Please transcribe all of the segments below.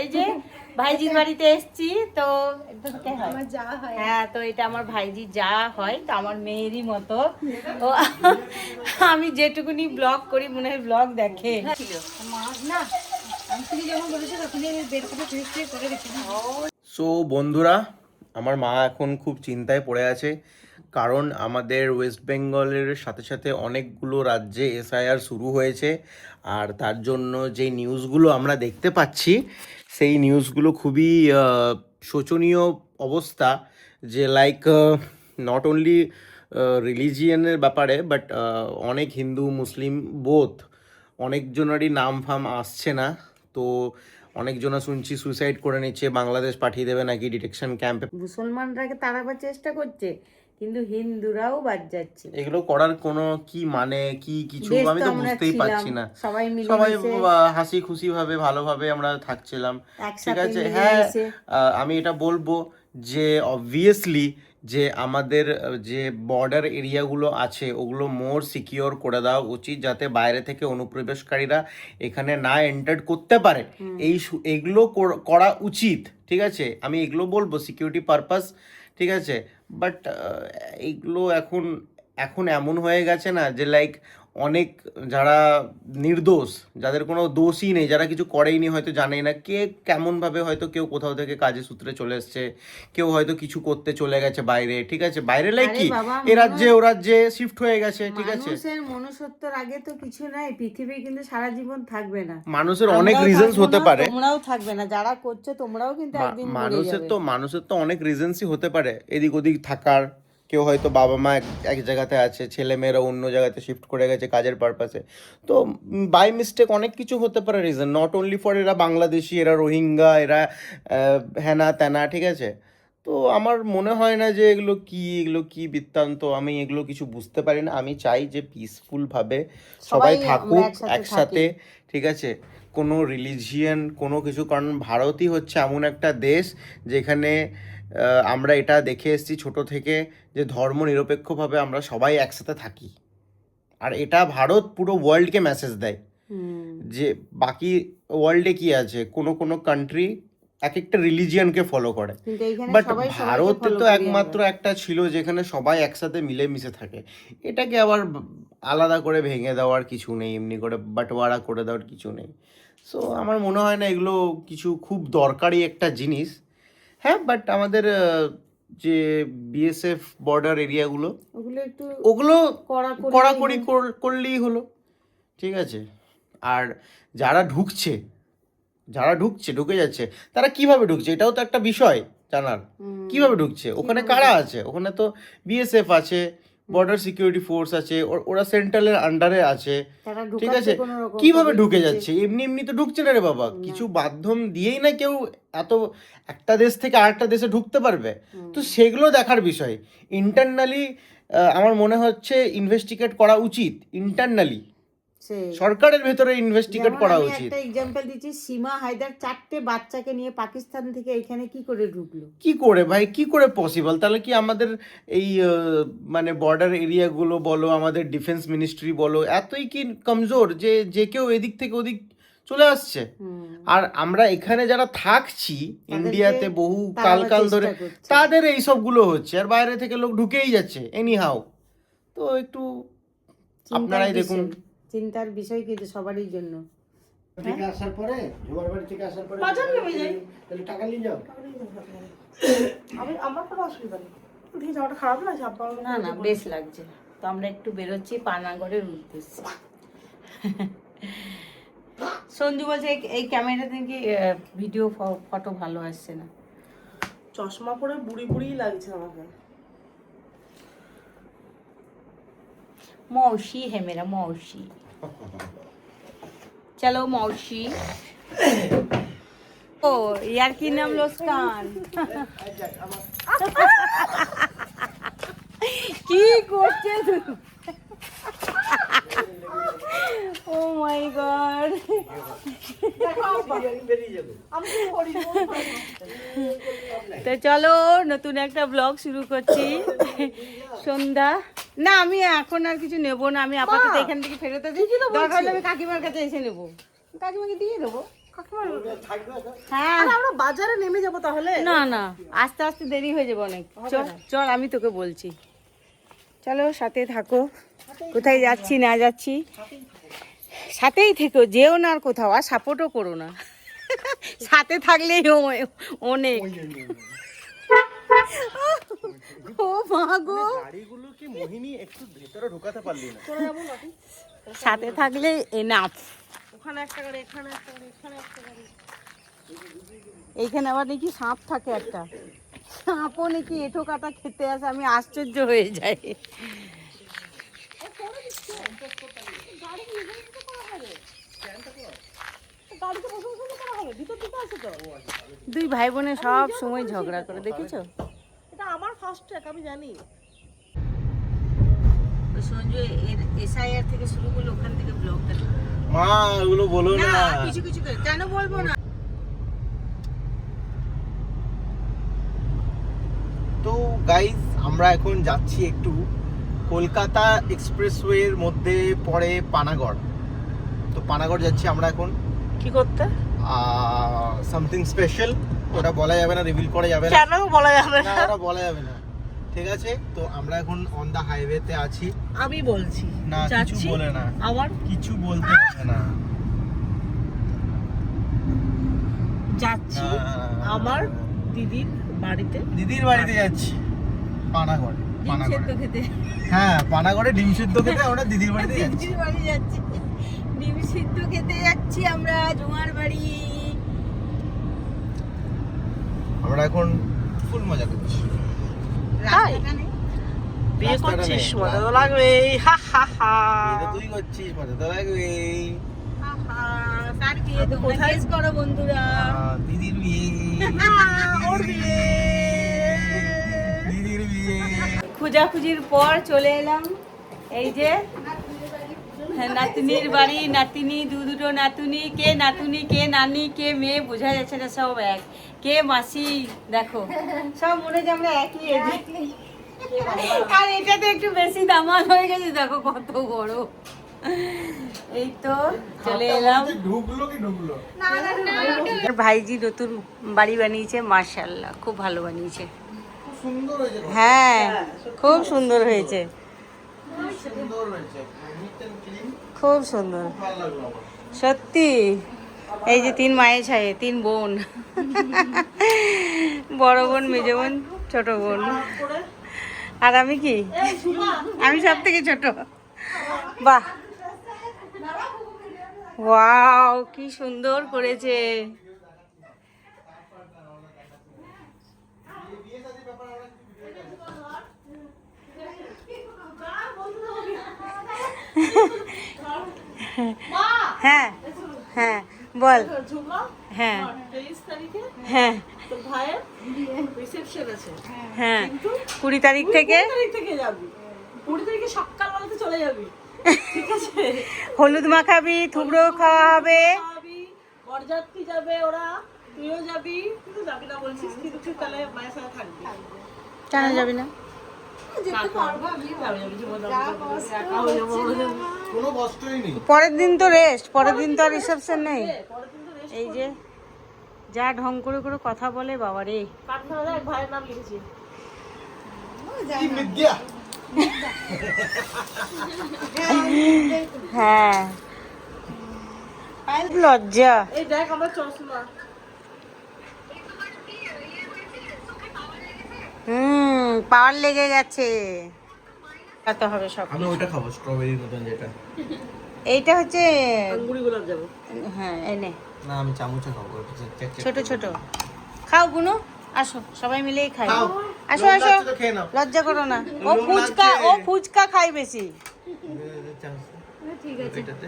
এই যে ভাইজির বাড়িতে এসেছি তো হ্যাঁ, তো এটা আমার ভাইজি যা হয় তো আমার মেয়েরই মতো। ও আমি যেটুকুনি ব্লগ করি মনে হয় ব্লগ দেখে। সো বন্ধুরা, আমার মা এখন খুব চিন্তায় পড়ে আছে, কারণ আমাদের ওয়েস্ট বেঙ্গলের সাথে সাথে অনেকগুলো রাজ্যে এসআইআর শুরু হয়েছে। আর তার জন্য যে নিউজগুলো আমরা দেখতে পাচ্ছি সেই নিউজগুলো খুবই শোচনীয় অবস্থা। যে লাইক নট অনলি রিলিজিয়নের ব্যাপারে, বাট অনেক হিন্দু মুসলিম বোথ অনেকজনেরই নাম ফাম আসছে না। তো অনেকজনা শুনছি সুইসাইড করে নিচ্ছে, বাংলাদেশ পাঠিয়ে দেবে নাকি ডিটেকশন ক্যাম্পে। মুসলমানরাকে তাড়াবার চেষ্টা করছে কিন্তু হিন্দুরাও বাদ যাচ্ছে। এগুলো করার কোনো কি মানে কি কিছু আমি তো বুঝতেই পারছি না। সবাই হাসি খুশি ভাবে ভালোভাবে আমরা থাকছিলাম, ঠিক একসাথে আছে। হ্যাঁ, আমি এটা বলবো যে অবভিয়াসলি যে আমাদের যে বর্ডার এরিয়াগুলো আছে ওগুলো মোর সিকিওর করে দেওয়া উচিত, যাতে বাইরে থেকে অনুপ্রবেশকারীরা এখানে না এন্টার করতে পারে। এগুলো করা উচিত, ঠিক আছে। আমি এগুলো বলবো সিকিউরিটি পারপাস, ঠিক আছে। বাট এইগুলো এখন এমন হয়ে গেছে না যে লাইক অনেক যারা নির্দোষ, যাদের কোনো দোষই নেই, যারা কিছু করেইনি, হয়তো জানেই না কে কেমনভাবে, হয়তো কেউ কোথাও থেকে কাজে সূত্রে চলে এসছে, কেউ হয়তো কিছু করতে চলে গেছে বাইরে, ঠিক আছে। বাইরে লাইক কি এ রাজ্যে ও রাজ্যে শিফট হয়ে গেছে, ঠিক আছে। মানুষের মনুষ্যত্বর আগে তো কিছু নাই, পৃথিবী কিন্তু সারা জীবন থাকবে না। মানুষের অনেক রিজনস হতে পারে, তোমরাও থাকবে না, যারা করছো তোমরাও কিন্তু একদিন মানুষের তো অনেক রিজনসই হতে পারে এদিক ওদিক থাকার। কেউ হয়তো বাবা মা এক জায়গাতে আছে, ছেলে মেয়েরা অন্য জায়গাতে শিফট করে গেছে কাজের পারপাসে। তো বাই মিস্টেক অনেক কিছু হতে পারে রিজন, নট অনলি ফর এরা বাংলাদেশি, এরা রোহিঙ্গা, এরা হ্যানা ত্যানা, ঠিক আছে। তো আমার মনে হয় না যে এগুলো কি বৃত্তান্ত, আমি এগুলো কিছু বুঝতে পারি না। আমি চাই যে পিসফুলভাবে সবাই থাকুক একসাথে, ঠিক আছে। কোনো রিলিজিয়ান কোনো কিছু, কারণ ভারতই হচ্ছে এমন একটা দেশ যেখানে আমরা এটা দেখে এসেছি ছোট থেকে যে ধর্ম নিরপেক্ষভাবে আমরা সবাই একসাথে থাকি। আর এটা ভারত পুরো ওয়ার্ল্ডকে মেসেজ দেয় যে বাকি ওয়ার্ল্ডে কি আছে, কোনো কান্ট্রি এক একটা রিলিজিয়ানকে ফলো করে, বাট ভারতে তো একমাত্র একটা ছিল যেখানে সবাই একসাথে মিলেমিশে থাকে। এটাকে আবার আলাদা করে ভেঙে দেওয়ার কিছু নেই, এমনি করে বাটোয়ারা করে দেওয়ার কিছু নেই। সো আমার মনে হয় না এগুলো কিছু খুব দরকারি একটা জিনিস। হ্যাঁ, বাট আমাদের যে বিএসএফ বর্ডার এরিয়াগুলো ওগুলো কড়াকড়ি করলেই হলো, ঠিক আছে। আর যারা ঢুকে যাচ্ছে, তারা কিভাবে ঢুকছে এটাও তো একটা বিষয় জানার। কিভাবে ঢুকছে, ওখানে কারা আছে, ওখানে তো বিএসএফ আছে, বর্ডার সিকিউরিটি ফোর্স আছে, ওরা সেন্ট্রালের আন্ডারে আছে, ঠিক আছে। কিভাবে ঢুকে যাচ্ছে, এমনি তো ঢুকছে না রে বাবা, কিছু মাধ্যম দিয়েই না কেউ এত একটা দেশ থেকে আরেকটা দেশে ঢুকতে পারবে। তো সেগুলো দেখার বিষয়। ইন্টারনালি আমার মনে হচ্ছে ইনভেস্টিগেট করা উচিত, ইন্টারনালি সরকারের ভেতরে ইনভেস্টিগেট করা উচিত। একটা एग्जांपल দিচ্ছি, সীমা হায়দার 4টে বাচ্চাকে নিয়ে পাকিস্তান থেকে এখানে কি করে ঢুকলো, কি করে ভাই, কি করে পসিবল? তাহলে কি আমাদের এই মানে বর্ডার এরিয়াগুলো বলো, আমাদের ডিফেন্স মিনিস্ট্রি বলো, এতই কি কমজোর যে কেউ এদিক থেকে ওদিক চলে আসছে? আর আমরা এখানে যারা থাকছি ইন্ডিয়াতে বহু কাল ধরে, তাদের এই সবগুলো হচ্ছে, আর বাইরে থেকে লোক ঢুকেই যাচ্ছে এনি হাউ। তো একটু আপনারাই দেখুন, চিন্তার বিষয় কিন্তু সবারই জন্য। থেকে আসার পরে জোয়ার বাড়ি থেকে আসার পরে তাহলে টাকা নিয়ে যাও। আমার কোনো অসুবিধা নেই, ঠিক যাওয়াটা খারাপ না, না বেশ লাগছে। তো আমরা একটু বেরোচ্ছি পানাগড়ের উদ্দেশ্যে। সঞ্জু বলছে এই ক্যামেরাতে কি ভিডিও ফটো ভালো আসছে না। চশমা পরে বুড়ি লাগছে আমাকে। मौसी है मेरा मौसी। चलो मौसी। ओ यार की नाम लोस्कान কি করছে তুমি? ও মাই গড, তো চলো নতুন একটা ব্লগ শুরু করছি। সন্ধ্যা না, আমি এখন আর কিছু নেবো না, আমি আপাতত এখান থেকে ফেরত দিই, দরকার হলে আমি কাকিমার কাছে এসে নেবো, কাকিমাকে দিয়ে দেবো। কাকিমা হ্যাঁ আরে আমরা বাজারে নেমে যাবো তাহলে। না না আস্তে আস্তে দেরি হয়ে যাবে অনেক। চল চল আমি তোকে বলছি, চলো সাথে থাকো। কোথায় যাচ্ছি না যাচ্ছি সাথেই থেকো, যেও না আর কোথাও, আর সাপোর্টও করো না। সাথে থাকলেই অনেক। ও মা গো, গাড়িগুলো কি মোহিনী একটু ভেতরে ঢোকাতে পারলি না? সাথে থাকলে এনাফ। ওখানে একটা গাড়ি, এখানে একটা গাড়ি, এখানে একটা গাড়ি। এইখানে আবার নাকি সাপ থাকে একটা, সাপও নাকি এঁঠো কাটা খেতে আসে, আমি আশ্চর্য হয়ে যাই। গাড়িতে বসে বসে করা হবে, ভিতর দিকে আছে তো। দুই ভাই বোনে সব সময় ঝগড়া করে, দেখেছো? এটা আমার ফার্স্ট ট্র্যাক, আমি জানি। ওই সঞ্জয় এর এসআইআর থেকে শুরু করলে ওখান থেকে ব্লগটা। মা ওগুলো বলো না না। কিছু কিছু করে কেন বলবো না। তো গাইস আমরা এখন যাচ্ছি একটু কলকাতা এক্সপ্রেসওয়ের মধ্যে পড়ে পানাগড়। তো পানাগড় যাচ্ছি আমরা এখন কি করতে? সামথিং স্পেশাল, ওটা বলা যাবে না, রিভিল করা যাবে না। কেন বলা যাবে না না? ওটা বলা যাবে না, ঠিক আছে? তো আমরা এখন অন দা হাইওয়েতে আছি। আমি বলছি না কিছু যাচ্ছি। বলে না, আমার কিছু বলতে হবে না। যাচ্ছি আমার দিদির বাড়িতে। দিদির বাড়িতে যাচ্ছি পানাগড়। ডিম সেদ্ধ খেতে, হ্যাঁ পানাগড়ে ডিম সিদ্ধ খেতে আমরা দিদির বাড়িতে যাচ্ছি। দিদির বাড়ি যাচ্ছি, ডিম সিদ্ধ খেতে যাচ্ছি আমরা জোয়ার বাড়ি। আমরা এখন ফুল মজা করছি। রাস্তাটা নেই। বিয়ে রাস্তাটা করছিস, নেই। মজা তো লাগবে। হা হা হা। বিয়ে তো তুই করছিস, মজা তো লাগবে। আহা, কার বিয়ে তোমরা কোথায়? গেস করো বন্ধুরা। দিদির বিয়ে। ওর বিয়ে। দিদির বিয়ে। খোঁজাখুঁজির পর চলে এলাম এই যে নাতনির বাড়ি। নাতিনি দুটো নাতুনি, কে নাতুনি কে নানি কে মেয়ে বোঝা যাচ্ছে না, সব এক। কে মাসি দেখো, সব মনে হচ্ছে আমরা একই এজে। আর এটা তো একটু বেশি দামাল হয়ে গেছে, দেখো কত বড়। এই তো চলে এলাম। ঢুকলো কি ঢুকলো? ভাইজি নতুন বাড়ি বানিয়েছে, মাশাআল্লাহ খুব ভালো বানিয়েছে। খুব সুন্দর হয়েছে। হ্যাঁ খুব সুন্দর হয়েছে, সুন্দর হয়েছে, নিট এন্ড ক্লিন, খুব সুন্দর ভালো লাগলো আমার। সত্যি। এই যে 3 মায়ের ছায়ে 3 বোন, বড় বোন মেজো বোন ছোট বোন। আর আমি কি, আমি সব থেকে ছোট। বাহ ওয়াও কি সুন্দর করেছে। হ্যাঁ হ্যাঁ বল। ঝুমা, হ্যাঁ 23 তারিখে হ্যাঁ তোর ভাইয়ের রিসেপশন আছে। হ্যাঁ 20 তারিখ থেকে 20 তারিখ থেকে যাবি, 20 তারিখে সকালবেলাতে চলে যাবি, ঠিক আছে? হলুদ মাখাবি, থুবড়ো খাওয়া হবে। খাবি, বরযাত্রী যাবে ওরা, তুইও যাবি। তুই তো যাবি না বলছিস, কিন্তু তুই তাহলে মায়ের সাথে থাকবি। কেন যাবি না? কোনো কষ্টই নেই। পরের দিন তো রেস্ট, পরের দিন তো আর রিসেপশন নেই। এই যে যা ঢং করে করে কথা বলে বাবা রে। কাঠমারা এক ভাইয়ের নাম লিখেছি। কি মিথ্যা। হ্যাঁ লজ্জা। এই দেখ আমার চশমা। পাওয়ার লেগে গেছে। এত হবে সব। আমি ওটা খাবো, স্ট্রবেরির মতন যেটা। এইটা হচ্ছে আঙ্গুরি গোলাপ যাবো। হ্যাঁ এনে না আমি চামচে খাবো, ওটা চেক চেক ছোট ছোট। খাও বুনু, আসো সবাই মিলেই খাই। খাও। আসো লোভ আসো, লাগছে তো খেয়ে নাও। লজ্জা করো না। ও লোভ ফুচকা, লাগছে। ও ফুচকা খাই বেশি। ঠিক আছে।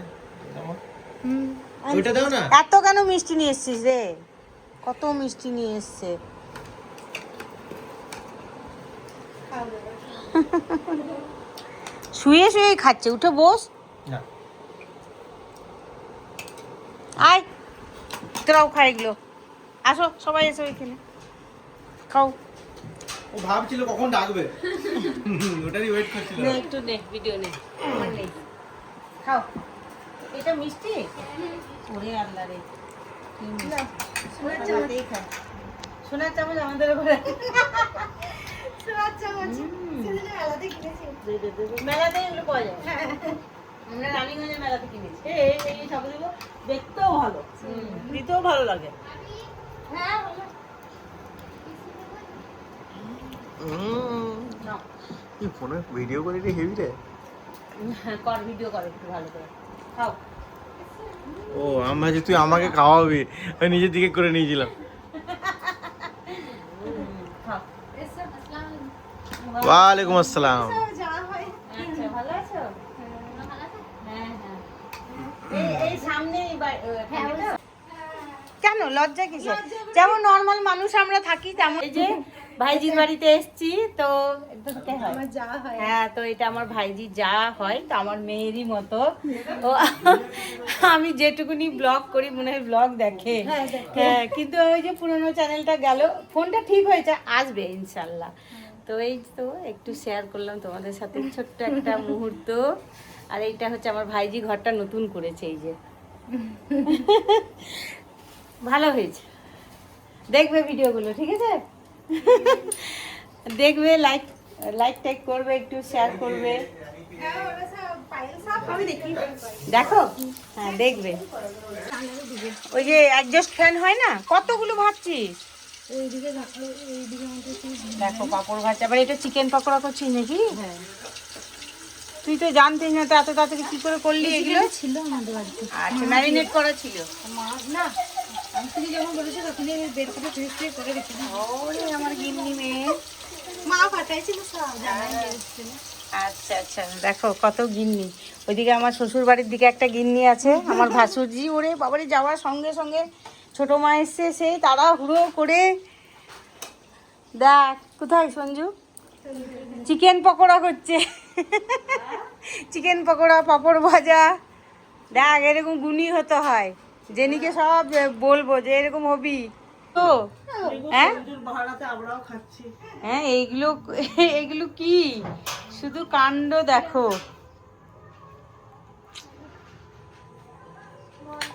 ওইটা দাও না। এত কেন মিষ্টি নিয়ে এসছিস রে? কত মিষ্টি নিয়ে এসছে। শুয়ে শুয়ে খাচ্ছে, উঠে বস। না আয় তোরাও খাই এগুলো। আসো সবাই এসো এখানে খাও। ও ভাবছিল কখন ডাকবে, ওটারই ওয়েট করছিল। নে একটু নে, ভিডিও নে। আমার নেই, খাও। এটা মিষ্টি ওরে আল্লাহ রে। সোনার চামচ আমাদের ঘরে মেলাতে এগুলো পাওয়া যায়। আমরা রানীগঞ্জের মেলাতে কিনেছি। এই ঠাকুরগুলো দেখতেও ভালো, দিতেও ভালো লাগে। তুই ফোনে ভিডিও করে রে হেভি রে। কর ভিডিও কর একটু ভালো করে খাও। ও আমি ভাবছি তুই আমাকে খাওয়াবি, আমি নিজের দিকে করে নিয়েছিলাম। খাও। ওয়ালাইকুম আসসালাম। আচ্ছা ভালো আছো? হ্যাঁ হ্যাঁ। এই সামনে কেন লজ্জা কিসের? যেমন নর্মাল মানুষ আমরা থাকি তেমন। এই যে ভাইজির বাড়িতে এসেছি তো হ্যাঁ, তো এটা আমার ভাইজি যা হয় তো আমার মেয়েরই মতো। ও আমি যেটুকুনি ব্লগ করি মনে হয় ব্লগ দেখে। হ্যাঁ, কিন্তু ওই যে পুরোনো চ্যানেলটা গেল, ফোনটা ঠিক হয়েছে, আসবে ইনশাল্লাহ। তো এই তো একটু শেয়ার করলাম তোমাদের সাথে ছোট্ট একটা মুহূর্ত। আর এইটা হচ্ছে আমার ভাইজি ঘরটা নতুন করেছে, এই যে ভালো হয়েছে। দেখবে ভিডিওগুলো, ঠিক আছে? দেখবে, লাইক টাইক করবে, একটু শেয়ার করবে। দেখো, হ্যাঁ দেখবে। ওই যে অ্যাডজাস্ট ফ্যান হয় না, কতগুলো ভাবছিস? দেখো পাপড় ভাজছে, আবার এটা চিকেন পকোড়া করছিস নাকি? তুই তো জানতিস না, তো এত তাড়াতাড়ি কি করে করলি এগুলো? ছিল আমাদের বাড়িতে। আচ্ছা, ম্যারিনেট করা ছিল। না, আমি তুমি যখন বলেছো তখন বের করে ফ্রিজ করে রেখেছি। ওরে আমার গিন্নি মেয়ে, মা পাঠাইছিল সব। আচ্ছা আচ্ছা, দেখো কত গিন্নি। ওইদিকে আমার শ্বশুর বাড়ির দিকে একটা গিন্নি আছে, আমার ভাসুরজি। ওরে বাবারে, যাওয়ার সঙ্গে সঙ্গে ছোট মা এসছে, সেই তাড়াহুড়ো করে। দেখ কোথায় সঞ্জু, চিকেন পকোড়া করছে। চিকেন পকোড়া, পাঁপড় ভাজা। দেখ এরকম গুণী হতে হয়, জেনিকে সব বলবো যে এরকম হবি তো। হ্যাঁ ভাড়াতে আমরাও খাচ্ছি। হ্যাঁ, এইগুলো কি শুধু কাণ্ড দেখো,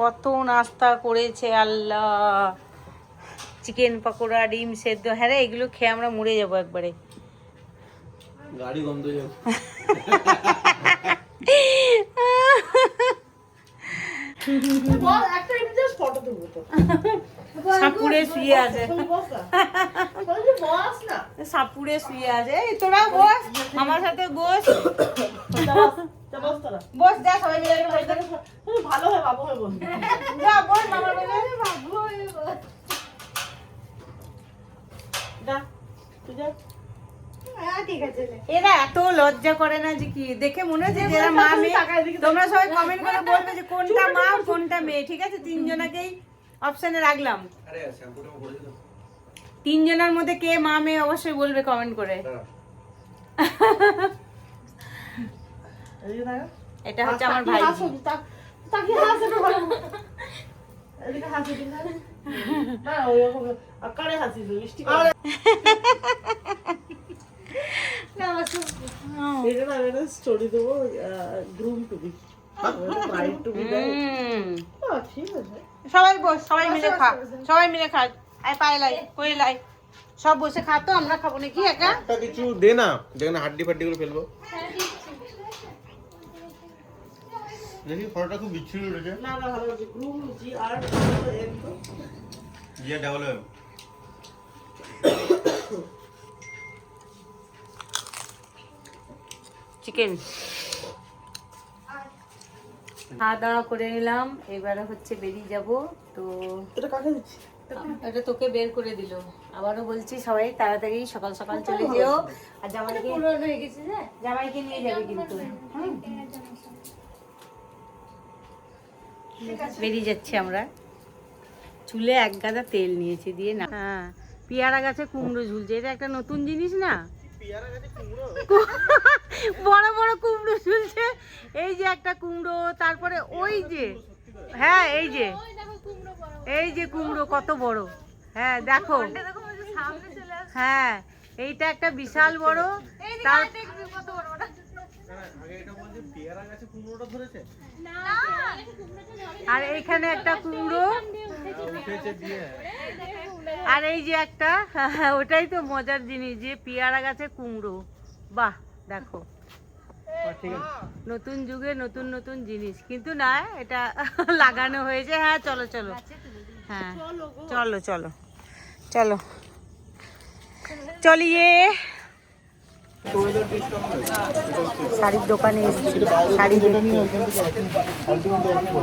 কত নাস্তা করেছে আল্লাহ। চিকেন পকোড়া, ডিম সেদ্ধ, হ্যাঁ রে, এগুলো খেয়ে আমরা মরে যাবো একবারে। গাড়ি গন্ধ যাবে। একটা জাস্ট ফটো তুলবো তো। সাপুড়ে শুয়ে আছে, বস না, সাপুড়ে শুয়ে আছে। এই তোরা বস, আমার সাথে বস। বস, যা সবাই মিলে একটা বসে। ভালো হয় বাবু হয়ে বসবে। যা বস, মামার বাড়ি বাবু হয়ে বস। যা তুই যা। এরা এত লজ্জা করে না যে কি, দেখে মনে হচ্ছে যে এরা মা মেয়ে। তোমরা সবাই কমেন্ট করে বলবে যে কোনটা মা কোনটা মেয়ে, ঠিক আছে? তিনজনাকেই অপশনে রাখলাম। তিনজনের মধ্যে কে মা মেয়ে অবশ্যই বলবে কমেন্ট করে। এটা হচ্ছে আমার ভাই। স্টোরি দেবো, groom to be, bride to be. ঠিক আছে, সবাই বস, সবাই মিলে খা, সবাই মিলে খা। আই পাইলাই কইলাই সব বসে খা, তো আমরা খাবো নাকি একা? একটা কিছু দে না, যেখানে হাড্ডি ফাড্ডি গুলো ফেলবো। দেখি ফটোটা খুব বিচ্ছিরি উঠেছে। না না ভালো আছে। গ্রুম জি আর এম তো জিয়া ডাবল এম। চিকেন খাওয়া দাওয়া করে নিলাম, এবারে হচ্ছে বেরিয়ে যাব। তো এটা কাকে দিচ্ছি? এটা তোকে বের করে দিল। আবারও বলছি সবাই তাড়াতাড়ি সকাল সকাল চলে যেও। আর জামাইকে নিয়ে যাবে কিন্তু। বেরিয়ে যাচ্ছি আমরা। চুলে এক গাদা তেল নিয়েছি, দিয়ে না। হ্যাঁ, পেয়ারা গাছে কুমড়ো ঝুলছে, এটা একটা নতুন জিনিস না? বড় বড় কুমড়ো ঝুলছে। এই যে একটা কুমড়ো, তারপরে ওই যে, হ্যাঁ এই যে কুমড়ো কত বড়। হ্যাঁ দেখো, হ্যাঁ এইটা একটা বিশাল বড়। আর এইখানে একটা কুমড়ো, আর এই যে একটা, ওটাই তো মজার জিনিস যে পেয়ারা গাছে কুমড়ো। বাহ দেখো, নতুন যুগে নতুন নতুন জিনিস, কিন্তু না এটা লাগানো হয়েছে। হ্যাঁ চলো চলো, হ্যাঁ চলো চলো চলো চলিয়ে। শাড়ির দোকানে এসেছি, শাড়ি দেখি,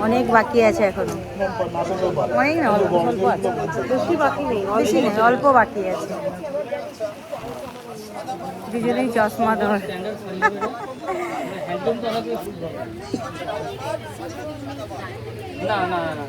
অনেক বাকি আছে এখনো, অনেক না অল্প অল্প আছে, বেশি বাকি নেই, বেশি নেই অল্প বাকি আছে। দুজনেই চশমা ধর। না না না